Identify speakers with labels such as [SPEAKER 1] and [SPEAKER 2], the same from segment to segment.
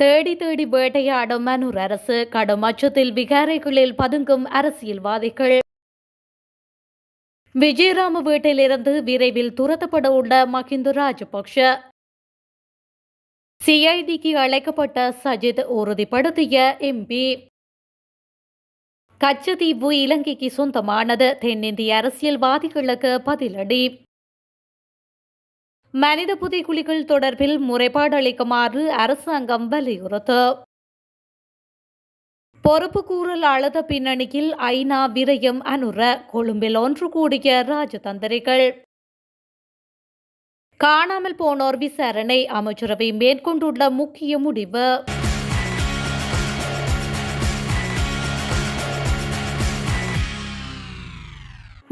[SPEAKER 1] தேடி தேடி வேட்டையாடும் மனூர் அரசு கடும் அச்சத்தில் விகாரைகளில் பதுங்கும் அரசியல்வாதிகள். விஜயராம வீட்டிலிருந்து விரைவில் துரத்தப்பட உள்ள மஹிந்த ராஜபக்ஷ. சிஐடிக்கு அழைக்கப்பட்ட சஜித் உறுதிப்படுத்திய எம்பி. கச்சத்தீவு இலங்கைக்கு சொந்தமானது, தென்னிந்திய அரசியல்வாதிகளுக்கு பதிலடி. மனித புதைகுழிகள் தொடர்பில் முறைப்பாடு அளிக்குமாறு அரசாங்கம் வலியுறுத்து. பொறுப்புக்கூறல் அழுத பின்னணியில் ஐநா விரயம் அனுர, கொழும்பில் ஒன்று கூடிய ராஜதந்திரிகள். காணாமல் போனோர் விசாரணை, அமைச்சரவை மேற்கொண்டுள்ள முக்கிய முடிவு.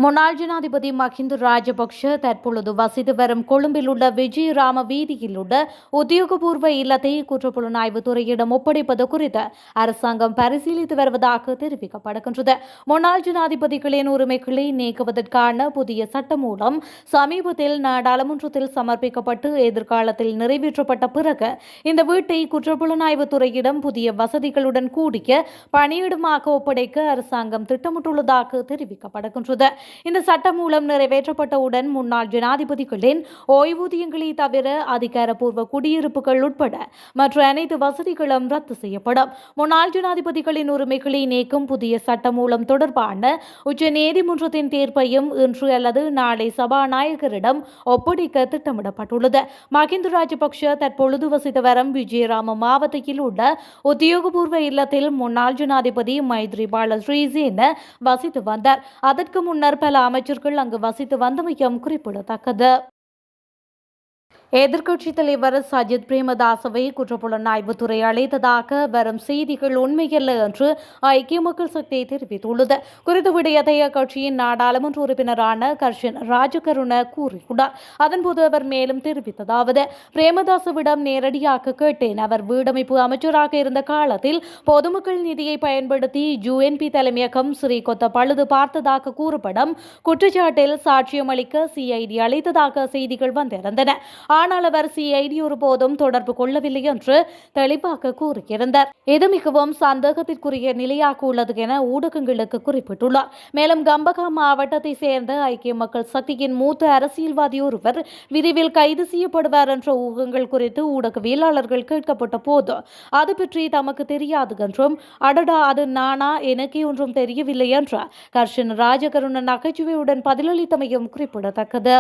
[SPEAKER 1] முன்னாள் ஜனாதிபதி மஹிந்த ராஜபக்ஷ தற்பொழுது வசித்து வரும் கொழும்பில் உள்ள விஜயராம வீதியில் உள்ள உத்தியோகபூர்வ இல்லத்தை குற்றப்புலனாய்வு துறையிடம் ஒப்படைப்பது குறித்து அரசாங்கம் பரிசீலித்து வருவதாக தெரிவிக்கப்படுகின்றது. முன்னாள் ஜனாதிபதிகளின் உரிமைகளை நீக்குவதற்கான புதிய சட்டம் மூலம் சமீபத்தில் நாடாளுமன்றத்தில் சமர்ப்பிக்கப்பட்டு எதிர்காலத்தில் நிறைவேற்றப்பட்ட பிறகு இந்த வீட்டை குற்றப்புலனாய்வு துறையிடம் புதிய வசதிகளுடன் கூடிய பணியிடமாக ஒப்படைக்க அரசாங்கம் திட்டமிட்டுள்ளதாக தெரிவிக்கப்படுகின்றது. இந்த சட்டம் மூலம் நிறைவேற்றப்பட்டவுடன் முன்னாள் ஜனாதிபதிகளின் ஓய்வூதியங்களை தவிர அதிகாரப்பூர்வ குடியிருப்புகள் உட்பட மற்ற அனைத்து வசதிகளும் ரத்து செய்யப்படும். முன்னாள் ஜனாதிபதிகளின் உரிமைகளை நீக்கும் புதிய சட்டம் மூலம் தொடர்பான உச்ச நீதிமன்றத்தின் தீர்ப்பையும் இன்று அல்லது நாளை சபாநாயகரிடம் ஒப்படைக்க திட்டமிடப்பட்டுள்ளது. மஹிந்த ராஜபக்ஷ தற்பொழுது வசித்து வரும் விஜயராம மாவட்டத்தில் உள்ள உத்தியோகபூர்வ இல்லத்தில் முன்னாள் ஜனாதிபதி மைத்ரிபால சிறிசேன வசித்து வந்தார். அதற்கு முன்னர் பல அமைச்சர்கள் அங்கு வசித்து வந்தமையும் குறிப்பிடத்தக்கது. எதிர்க்கட்சித் தலைவர் சஜித் பிரேமதாசவை குற்றப்புலனாய்வுத்துறை அழைத்ததாக வரும் செய்திகள் உண்மையல்ல என்று ஐக்கிய மக்கள் சக்தி தெரிவித்துள்ளது. குறித்த விடயத்தை அக்கட்சியின் நாடாளுமன்ற உறுப்பினரான கர்ஷன் ராஜகருண கூறியுள்ளார். அதன்போது அவர் மேலும் தெரிவித்ததாவது: பிரேமதாசவிடம் நேரடியாக கேட்டேன். அவர் வீடமைப்பு அமைச்சராக இருந்த காலத்தில் பொதுமக்கள் நிதியை பயன்படுத்தி யுஎன்பி தலைமையகம் ஸ்ரீகொத்த பழுது பார்த்ததாக கூறப்படும் குற்றச்சாட்டில் சாட்சியம் அளிக்க சிஐடி அழைத்ததாக செய்திகள் வந்திருந்தன. ஆனால் அவர் சிஐடி ஒருபோதும் தொடர்பு கொள்ளவில்லை என்று தெளிவாக கூறியிருந்தார். இது மிகவும் சந்தேகத்திற்குரிய நிலையாக உள்ளது என ஊடகங்களுக்கு குறிப்பிட்டுள்ளார். மேலும் கம்பகா மாவட்டத்தை சேர்ந்த ஐக்கிய மக்கள் சக்தியின் மூத்த அரசியல்வாதி ஒருவர் விரைவில் கைது செய்யப்படுவார் என்ற ஊகங்கள் குறித்து ஊடகவியலாளர்கள் கேட்கப்பட்ட போது அது பற்றி தமக்கு தெரியாது என்றும், அடடா அது நானா, எனக்கே ஒன்றும் தெரியவில்லை என்ற கர்ஷன் ராஜகருண நகைச்சுவையுடன் பதிலளித்தமையும் குறிப்பிடத்தக்கது.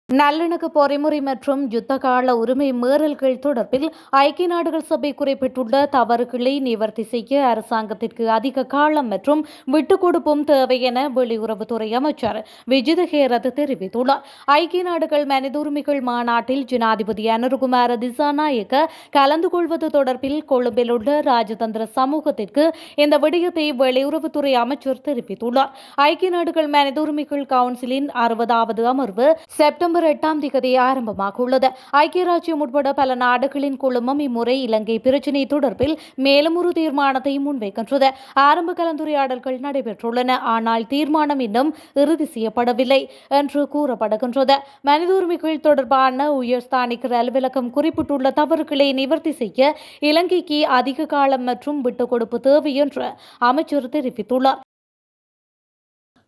[SPEAKER 1] நல்லிணக்க பொறிமுறை மற்றும் யுத்தகால உரிமை மீறல்கள் தொடர்பில் ஐக்கிய நாடுகள் சபை குறிப்பிட்டுள்ள தவறுகளை நிவர்த்தி செய்ய அரசாங்கத்திற்கு அதிக காலம் மற்றும் விட்டுக் கொடுப்பும் தேவை என வெளியுறவுத்துறை அமைச்சர் விஜித ஹேரத் தெரிவித்துள்ளார். ஐக்கிய நாடுகள் மனித உரிமைகள் மாநாட்டில் ஜனாதிபதி அனுருகுமார திசாநாயக்க கலந்து கொள்வது தொடர்பில் கொழும்பில் உள்ள ராஜதந்திர சமூகத்திற்கு இந்த விடயத்தை வெளியுறவுத்துறை அமைச்சர் தெரிவித்துள்ளார். ஐக்கிய நாடுகள் மனித உரிமைகள் கவுன்சிலின் 60வது அமர்வு செப்டம்பர் 8ஆம் தேதி ஆரம்பமாக உள்ளது. ஐக்கிய ராஜ்யம் உட்பட பல நாடுகளின் குழுமம் இம்முறை இலங்கை பிரச்சினை தொடர்பில் மேலும் ஒரு தீர்மானத்தை முன்வைக்கின்றது. ஆரம்ப கலந்துரையாடல்கள் நடைபெற்றுள்ளன, ஆனால் தீர்மானம் இன்னும் இறுதி செய்யப்படவில்லை என்று கூறப்படுகின்றது. மனித உரிமைகள் தொடர்பான உயர்ஸ்தானிகர் அலுவலகம் குறிப்பிட்டுள்ள தவறுகளை நிவர்த்தி செய்ய இலங்கைக்கு அதிக காலம் மற்றும் விட்டுக் கொடுப்பு தேவை என்று அமைச்சர் தெரிவித்துள்ளார்.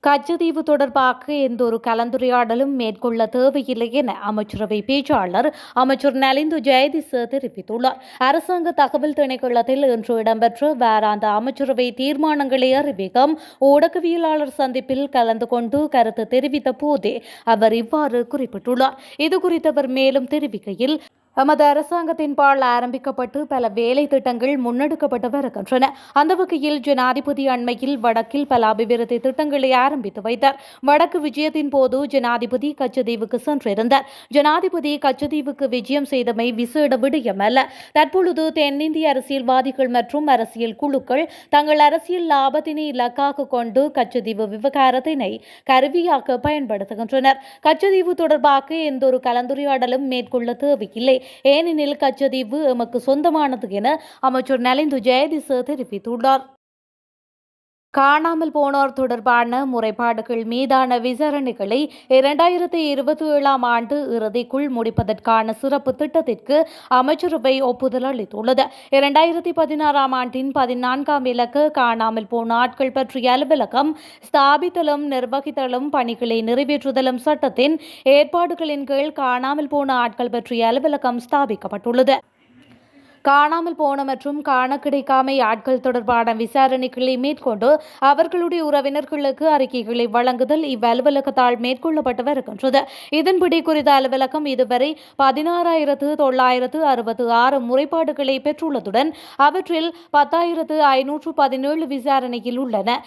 [SPEAKER 1] கச்சத்தீவு தொடர்பாக எந்த ஒரு கலந்துரையாடலும் மேற்கொள்ள தேவையில்லை என அமைச்சரவை பேச்சாளர் அமைச்சர் நலிந்து ஜெயதிச தெரிவித்துள்ளார். அரசாங்க தகவல் திணைக்களத்தில் இன்று இடம்பெற்ற வாராந்த அமைச்சரவை தீர்மானங்களை அறிவிக்கும் ஊடகவியலாளர் சந்திப்பில் கலந்து கொண்டு கருத்து தெரிவித்த போதே அவர் இவ்வாறு குறிப்பிட்டுள்ளார். இதுகுறித்து அவர் மேலும் தெரிவிக்கையில், எமது அரசாங்கத்தின் பால் ஆரம்பிக்கப்பட்டு பல வேலை திட்டங்கள் முன்னெடுக்கப்பட்டு வருகின்றன. அந்த வகையில் ஜனாதிபதி அண்மையில் வடக்கில் பல அபிவிருத்தி திட்டங்களை ஆரம்பித்து வைத்தார். வடக்கு விஜயத்தின் போது ஜனாதிபதி கச்சத்தீவுக்கு சென்றிருந்தார். ஜனாதிபதி கச்சத்தீவுக்கு விஜயம் செய்தமை விசேட விடயம் அல்ல. தற்பொழுது தென்னிந்திய அரசியல்வாதிகள் மற்றும் அரசியல் குழுக்கள் தங்கள் அரசியல் லாபத்தினை இலக்காக கொண்டு கச்சத்தீவு விவகாரத்தினை கருவியாக பயன்படுத்துகின்றனர். கச்சத்தீவு தொடர்பாக எந்த ஒரு கலந்துரையாடலும் மேற்கொள்ள தேவையில்லை. ஏனெனில் கச்சத்தீவு எமக்கு சொந்தமானது என அமைச்சர் நலிந்து ஜெயதிச தெரிவித்துள்ளார். காணாமல் போனோர் தொடர்பான முறைப்பாடுகள் மீதான விசாரணைகளை 2027ஆம் ஆண்டு இறுதிக்குள் முடிப்பதற்கான சிறப்பு திட்டத்திற்கு அமைச்சரவை ஒப்புதல் அளித்துள்ளது. 2016ஆம் ஆண்டின் 14ஆம் இலக்க காணாமல் போன ஆட்கள் பற்றிய அலுவலகம் ஸ்தாபித்தலும் நிர்வகித்தலும் பணிகளை நிறைவேற்றுதலும் சட்டத்தின் ஏற்பாடுகளின் கீழ் காணாமல் போன ஆட்கள் பற்றிய அலுவலகம் ஸ்தாபிக்கப்பட்டுள்ளது. காணாமல் போன மற்றும் காண கிடைக்காமை ஆட்கள் தொடர்பான விசாரணைகளை மேற்கொண்டு அவர்களுடைய உறவினர்களுக்கு அறிக்கைகளை வழங்குதல் இவ்வலுவலகத்தால் மேற்கொள்ளப்பட்டு வருகின்றது. இதன்படி குறித்த அலுவலகம் இதுவரை 16,966 முறைப்பாடுகளை பெற்றுள்ளதுடன் அவற்றில் 10,517 விசாரணையில் உள்ளன.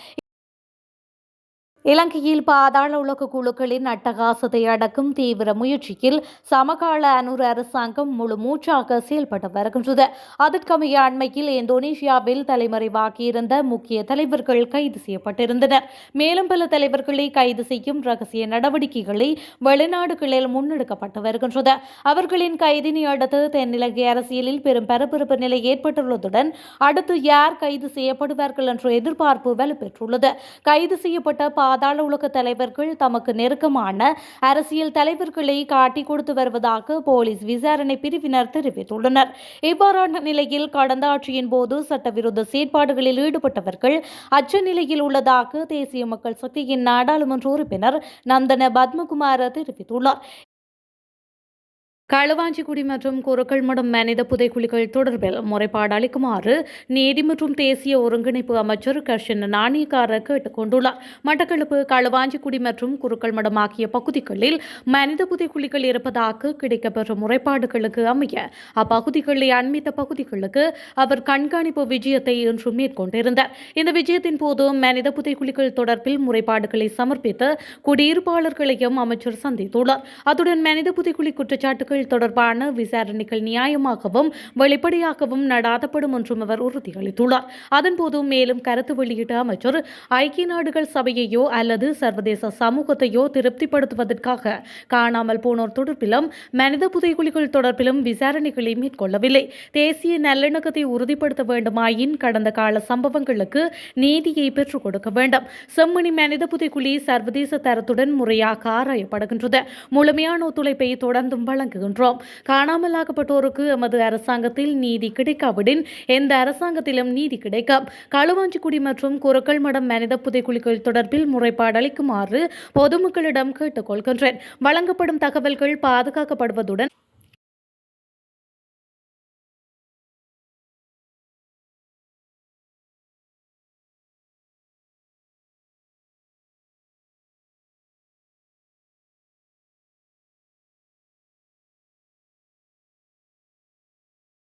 [SPEAKER 1] இலங்கையில் பாதாள உலக குழுக்களின் அட்டகாசத்தை அடக்கும் தீவிர முயற்சியில் சமகால அனுர அரசாங்கம் முழு மூச்சாக செயல்பட்டு வருகின்றது. அதற்கமைய அண்மையில் இந்தோனேஷியாவில் தலைமறைவாகியிருந்த முக்கிய தலைவர்கள் கைது செய்யப்பட்டிருந்தனர். மேலும் பல தலைவர்களை கைது செய்யும் ரகசிய நடவடிக்கைகளை வெளிநாடுகளில் முன்னெடுக்கப்பட்டு வருகின்றது. அவர்களின் கைதினை அடுத்து தென்னிலங்கை அரசியலில் பெரும் பரபரப்பு நிலை ஏற்பட்டுள்ளதுடன் அடுத்து யார் கைது செய்யப்படுவார்கள் என்ற எதிர்பார்ப்பு வலுப்பெற்றுள்ளது. கைது செய்யப்பட்ட பாதாள உலக தலைவர்கள் தமக்கு நெருக்கமான அரசியல் தலைவர்களை காட்டிக் கொடுத்து வருவதாக போலீஸ் விசாரணை பிரிவினர் தெரிவித்துள்ளனர். இவ்வாறான நிலையில் கடந்த ஆட்சியின் போது சட்டவிரோத செயற்பாடுகளில் ஈடுபட்டவர்கள் அச்ச நிலையில் உள்ளதாக தேசிய மக்கள் சக்தியின் நாடாளுமன்ற உறுப்பினர் நந்தன பத்மகுமார தெரிவித்துள்ளார். களுவாஞ்சிக்குடி மற்றும் குருக்கள்மடம் மனித புதைக்குழிகள் தொடர்பில் முறைப்பாடு அளிக்குமாறு நீதி மற்றும் தேசிய ஒருங்கிணைப்பு அமைச்சர் கர்ஷன் நாணயக்கார கேட்டுக் கொண்டுள்ளார். மட்டக்களப்பு களுவாஞ்சிக்குடி மற்றும் குருக்கள்மடம் ஆகிய பகுதிகளில் மனித புதைக்குழிகள் இருப்பதாக கிடைக்கப்பெற்ற முறைப்பாடுகளுக்கு அமைய அப்பகுதிகளை அண்மித்த பகுதிகளுக்கு அவர் கண்காணிப்பு விஜயத்தை இன்று மேற்கொண்டிருந்தார். இந்த விஜயத்தின் போது மனித புதைக்குழிகள் தொடர்பில் முறைப்பாடுகளை சமர்ப்பித்த குடியிருப்பாளர்களையும் அமைச்சர் சந்தித்துள்ளார். அத்துடன் மனித புதைக்குழி குற்றச்சாட்டுகள் தொடர்பான விசாரணைகள் நியாயமாகவும் வெளிப்படையாகவும் நடாத்தப்படும் என்றும் அவர் உறுதியளித்துள்ளார். அதன்போது மேலும் கருத்து வெளியிட்ட அமைச்சர் ஐக்கிய நாடுகள் சபையையோ அல்லது சர்வதேச சமூகத்தையோ திருப்திப்படுத்துவதற்காக காணாமல் போனோர் தொடர்பிலும் மனித புதைக்குழிகள் தொடர்பிலும் விசாரணைகளை மேற்கொள்ளவில்லை. தேசிய நல்லிணக்கத்தை உறுதிப்படுத்த வேண்டுமாயின் கடந்த கால சம்பவங்களுக்கு நீதியை பெற்றுக் கொடுக்க வேண்டும். செம்மணி மனித புதைக்குழி சர்வதேச தரத்துடன் முறையாக ஆராயப்படுகின்றது. முழுமையான ஒத்துழைப்பை தொடர்ந்தும் வழங்குகின்றோம். காணாமலாக்கப்பட்டோருக்கு எமது அரசாங்கத்தில் நீதி கிடைக்காவிடின் எந்த அரசாங்கத்திலும் நீதி கிடைக்கும். களுவாஞ்சிக்குடி மற்றும் குருக்கள்மடம் மனித புதைக்குழிகள் தொடர்பில் முறைப்பாடு அளிக்குமாறு பொதுமக்களிடம் கேட்டுக் கொள்கின்றேன். வழங்கப்படும் தகவல்கள் பாதுகாக்கப்படுவதுடன்